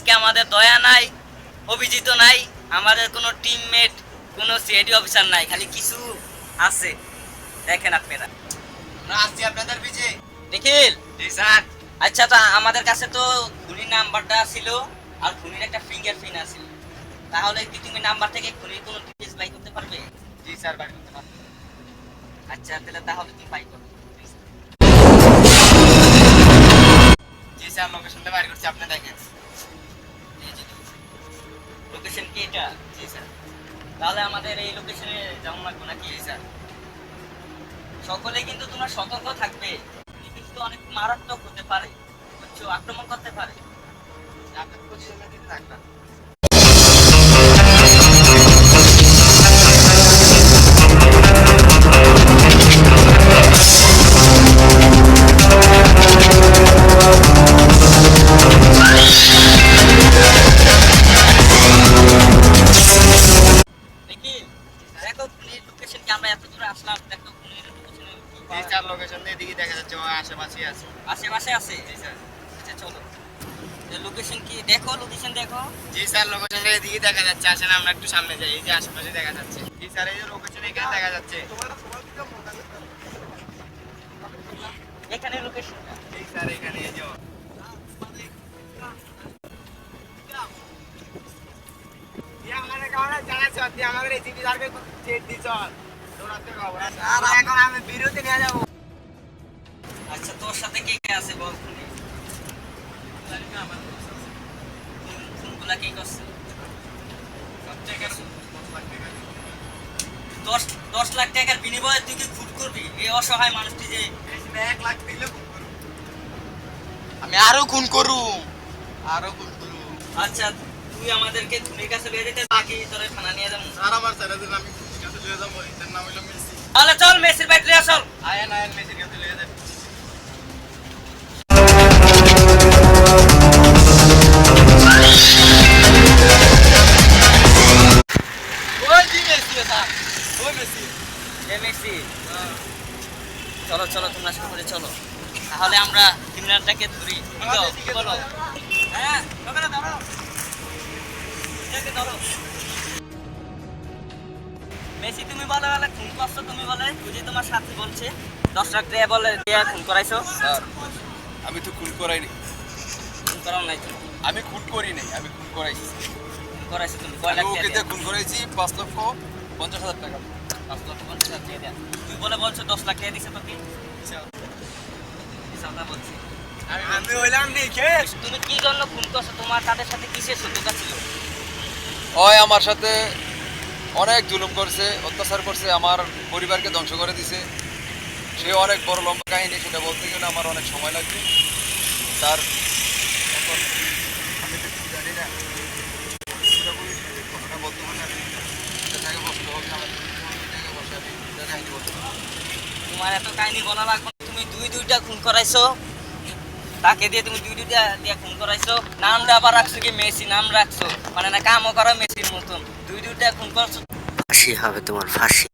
আজকে আমাদের দয়া নাই, অভিজিৎ নাই, আমাদের কোনো টিমমেট, কোনো সিআইডি অফিসার নাই, খালি কিছু আছে। দেখেন আপনারা, আমরা আসছি আপনাদের পিছে। নিখিল। জি স্যার। আচ্ছা, তো আমাদের কাছে তো খুনির নাম্বারটা ছিল আর খুনির একটা ফিঙ্গারপ্রিন্ট আছে, তাহলে কি তুমি নাম্বার থেকে খুনির কোনো ডিটেইলস বাই করতে পারবে? জি স্যার, বাই করতে পারবো। আচ্ছা, তাহলে তুমি বাই করো। জি স্যার, লোকেশনটা বাইর করছি, আপনি দেখেন। লোকেশন কি এটা? জি স্যার। তাহলে আমাদের এই লোকেশনে যাওয়া লাগবে নাকি? জি স্যার। সকলে কিন্তু তোমরা সতর্ক থাকবে, খুনি কিন্তু অনেক মারাত্মক হতে পারে, বুঝছো, আক্রমণ করতে পারে। আপনার পজিশনে দিতে থাকবেন। দেখি, দেখো খুনির লোকেশন কি, আমরা এত দূরে আসলাম, দেখো খুনির লোকেশনে কি জি পাওয়া স্যার, লোকেশন দিয়ে এদিকে দেখা যাচ্ছে, ও আশেপাশেই আছে। আশেপাশে আছে। জি স্যার। আচ্ছা চলো, লোকেশন কি দেখো, লোকেশন দেখো। জি স্যার, লোকেশনটা এদিকে দেখা যাচ্ছে, আসেন আমরা একটু সামনে যাই। এই যে আশেপাশে দেখা যাচ্ছে। জি স্যার, এই যে লোকেশন এখানে দেখা যাচ্ছে। এখানে লোকেশনটা। জি স্যার, এখানে এই যে আমাদের কারণে জানাচ্ছে আপনি আমাদের এই জিপি সার্ভে চেক দিছন। দৌড়াতে খবর আছে। আর এখন আমি বিরতি নিয়ে যাব। আচ্ছা, তোর সাথে কে কে আছে বল খুনি? খুনগুলা কে করছে? 10 লাখ টাকার বিনিময়ে তুই কি খুন করবি এই অসহায় মানুষটি যে? 1 লাখ দিলে খুন করুম। আমি আরো খুন করুম, আরো খুন করুম। আচ্ছা, তুই আমাদেরকে খুনির কাছে বের যেতে বাকি তোরে থানা নিয়ে যাবো। আর আমার ছেড়ে দিন, আমি খুনির কাছে নিয়ে যাবো। এটার নাম হলো মেসি। তাহলে চল মেসির বাইক নিয়ে চল। আয়েন আয়েন, মেসির কাছে নিয়ে যান। ওই জি মেসি স্যার, ওই মেসি। এ মেসি, চলো চলো, তোমরা শুরু করে চলো, তাহলে আমরা ক্রিমিনালটাকে ধরি। বুঝছো? বলো। হ্যাঁ, ওখানে দাঁড়াও, এটাকে ধরো। মেসি, তুমি বলো বলে খুন করছো, তুমি বলে বুঝি তোমার সাথী বলছে 10 লাখ টাকা বলে দিয়ে খুন করাইছো। স্যার, আমি তো খুন করাইনি। খুন করাও নাই তুমি? আমি খুন করি নাই, আমি খুন করাইছি। খুন করাইছো তুমি কয় আমি লাখ ওকে টাকা দিয়ে দিয়ে? খুন করাইছি 5,50,000 টাকা। 5,50,000 টাকা দেয়া। তুই বলে বলছো 10 লাখ টাকা দিছে তোকে? হিসাবটা বলছি। আমি হইলাম নি খেস। তুমি কি জন্য খুন করছো? তোমার তাদের সাথে কিসের শত্রুতা ছিল? ওই আমার সাথে অনেক জুলুম করছে, অত্যাচার করছে, আমার পরিবারকে ধ্বংস করে দিছে। সে অনেক বড় লম্বা কাহিনী, সেটা বলতে গেলে আমার অনেক সময় লাগবে। স্যার, এখন আমি তো কিছু জানি না। পুরোপুরি কথাটা বলতে পারি না। এটা জায়গায় বসতে হবে, আমার জায়গায় বসে আমি এটা কাহিনী বলতে পারবো। তোমার এত কাহিনী বলা লাগবে না। তুমি দুইটা খুন করাইছো, তাকে দিয়ে তুমি দুইটা দিয়ে খুন করাইছো। নামটা আবার রাখছো কি মেসি নাম রাখছো, মানে না কামও করো মেসির মতন। দুইটা খুন করছো, ফাঁসি হবে তোমার, ফাঁসি।